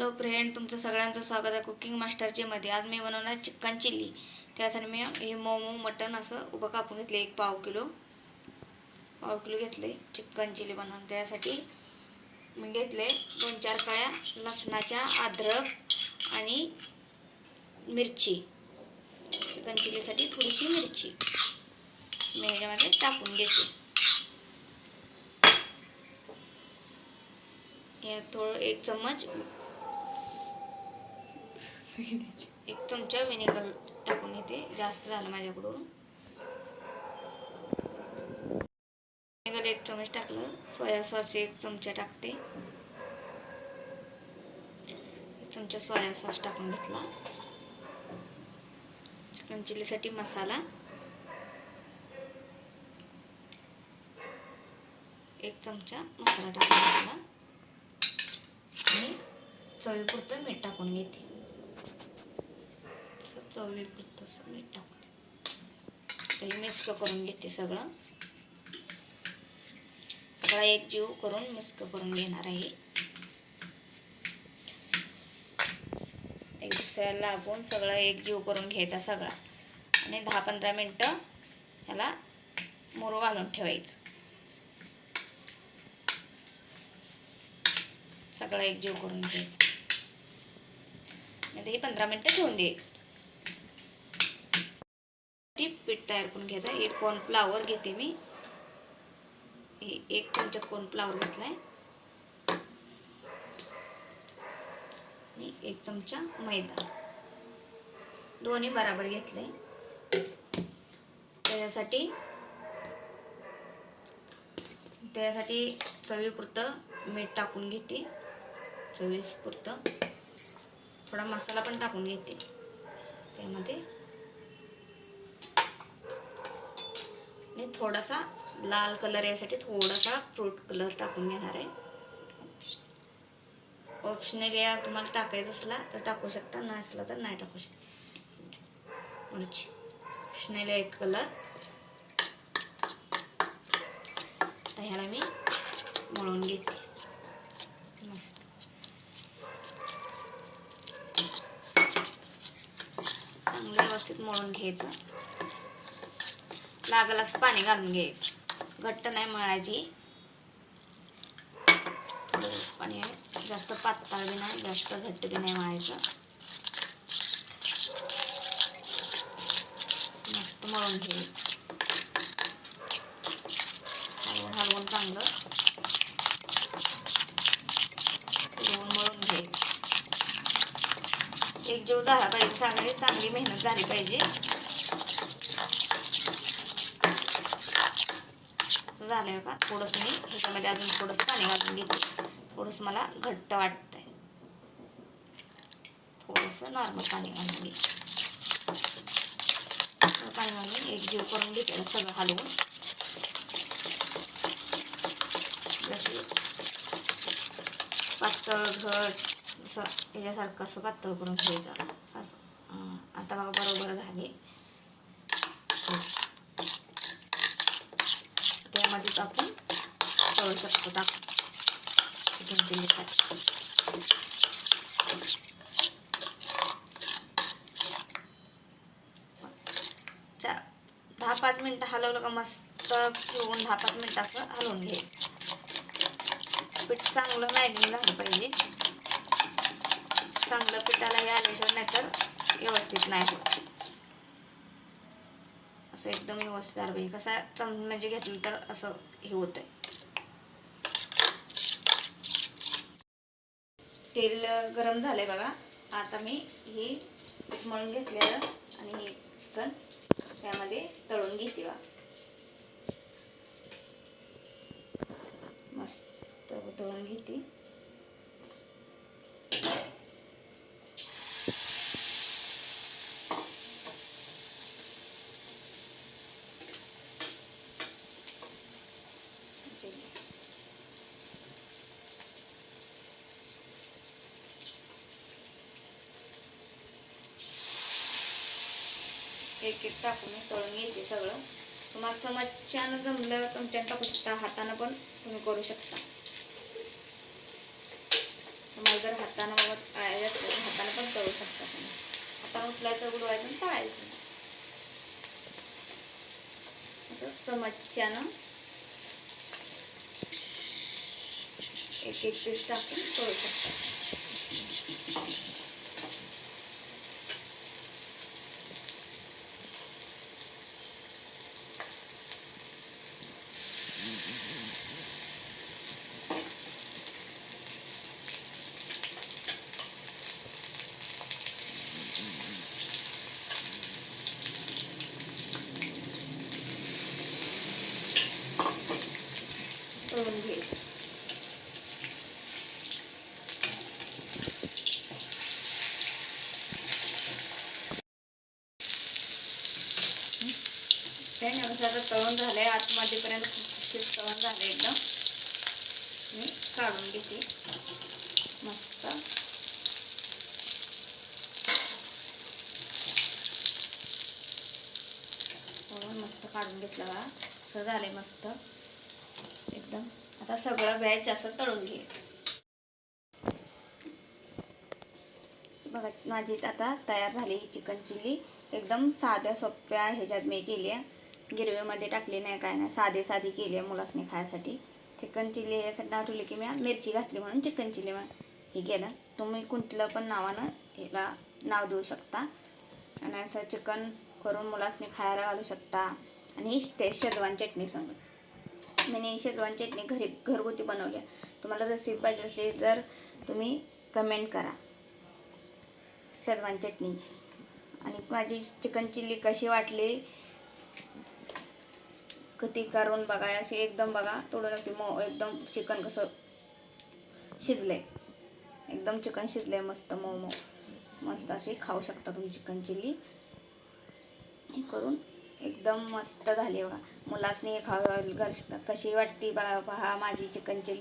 Hello friend, तुमचं सगळ्यांचं स्वागत आहे कुकिंग मास्टरचे मध्ये. आज मी बनवणार चिकन चिल्ली. त्यासाठी मी हे मोमो मटन असं उभं कापून घेतले. एक पाव किलो घेतले चिकन चिल्ली बनवून. त्यासाठी मी घेतले 2-4 कळ्या लसणाच्या, अद्रक आणि मिरची. चिकन चिल्लीसाठी थोडीशी मिरची मी ह्याच्यामध्ये टाकून घेते. थोडं 1 चमचा विनेगर टाकून घेते. जास्त झालं माझ्याकडून. विनेगर 1 चमच टाकलं. सोया सॉस 1 चमचा टाकते. 1 चमचा सोया सॉस टाकून घेतला. चिकन चिल्लीसाठी मसाला 1 चमचा मसाला टाकून घेतला आणि चवीपुरतं मीठ टाकून घेते. चवीपुरतं मीठ टाकून मिक्स करून घेते. सगळं एकजीव करून मिक्स करून घेणार आहे. एक दुसऱ्याला लागून सगळं एकजीव करून घ्यायचा सगळा आणि 10-15 मिनटं ह्याला मुरू घालून ठेवायचं. सगळं एकजीव करून घ्यायचं आणि 15 मिनटं ठेवून द्यायचं. पीठ तयार करून घ्यायचं. 1 कॉर्नफ्लॉवर घेते मी. 1 चमचा कॉर्नफ्लॉवर घेतलाय आणि 1 चमचा मैदा. दोन्ही बराबर घेतले. त्यासाठी चवीपुरतं मीठ टाकून घेते. चवीपुरतं थोडा मसाला पण टाकून घेते. त्यामध्ये आणि थोडासा लाल कलर यासाठी थोडासा फ्रूट कलर टाकून घेणार आहे. ऑप्शनल या तुम्हाला टाकायचं असला तर टाकू शकता, नसला तर नाही टाकू शकता. मिरची ऑप्शनल एक कलर. तर ह्याला मी मळून घेते मस्त. चांगलं व्यवस्थित मळून घ्यायचं. लागल असं पाणी घालून घ्यायचं. घट्ट नाही मळायची. पाणी जास्त पातळ बी नाही, जास्त घट्ट बी नाही मळायचं. मस्त मळून घ्यायचं. हलवून चांगलं मळून घ्यायचं. एकजीव झाला पाहिजे. चांगली मेहनत झाली पाहिजे. झालंय का? थोडंसं मी ह्याच्यामध्ये अजून थोडंसं पाणी घालून घेते. थोडंसं मला घट्ट वाटतंय. थोडंसं नॉर्मल पाणी घालून घेते. पाणी घालून एकजीव करून घेते सगळं हलवून. जशी पातळ घट असं याच्यासारखं असं पातळ करून घ्यायचं. आता बघा बरोबर झाले. त्यामध्येच आपण तळू शकतो. टाकून चिकन चिल्लीसाठी 10-5 मिनटं हलवलं का मस्त ठेवून 10-5 मिनटं असं हलवून घ्यायचं. पीठ चांगलं मॅरिनेट झालं पाहिजे. चांगलं पिठाला हे आल्याशिवाय नाहीतर व्यवस्थित नाही होत. असं एकदम व्यवस्थित झालं पाहिजे. कसा चमचे घेतलं तर असं हे होतंय. तेल गरम झालंय बघा. आता मी हे मळून घेतलेलं आणि हे चिकन त्यामध्ये तळून घेते बघा. मस्त तळून घेते. एक टाकून तळून घेते सगळं. तुम्हाला चमच्यानं जमलं तुमच्या टाकू शकता, हातानं पण तुम्ही करू शकता. तुम्हाला जर हातानं बाबा तळायचं असेल तर हातानं पण तळू शकता तुम्ही. हातानं उचलायचं, उडवायचं आणि तळायचं. असं चमच्यानं एक एक पीस टाकून तळू शकता. तळून घ्यायचं. आता तळून झालंय, आतमध्येपर्यंत तळून झालं एकदम. मी काढून घेते मस्त. मस्त काढून घेतलं बघा, असं झालंय मस्त एकदम. आता सगळं बॅच असं तळून घे बघा. माझी आता तयार झाली ही चिकन चिल्ली. एकदम साध्या सोप्या ह्याच्यात मी केली आहे, गिरवीमध्ये टाकली नाही काय नाही, साधी केली आहे मुलासने खायसाठी. चिकन चिल्ली यासाठी नाव ठेवले की मी मिरची घातली म्हणून चिकन चिल्ली हे केलं. तुम्ही कुठलं पण नावानं ह्याला नाव देऊ शकता. आणि असं चिकन करून मुलासने खायला घालू शकता. आणि ते शेजवान चटणी संग मी शेजवान चटणी घरगुती बनवली. तुम्हाला रेसिपी पाहिजे असली तर तुम्ही कमेंट करा शेजवान चटणीची. आणि माझी चिकन चिल्ली कशी वाटली कधी करून बघा. अशी एकदम बघा थोडं एकदम चिकन कसं शिजलंय, एकदम चिकन शिजलंय मस्त मऊ मस्त. अशी खाऊ शकता तुम्ही चिकन चिल्ली हे करून. एकदम मस्त झाली बघा. मुलासनी खाऊ घालू शकता. कशी वाटती बघा पहा माझी चिकन चिल्ली.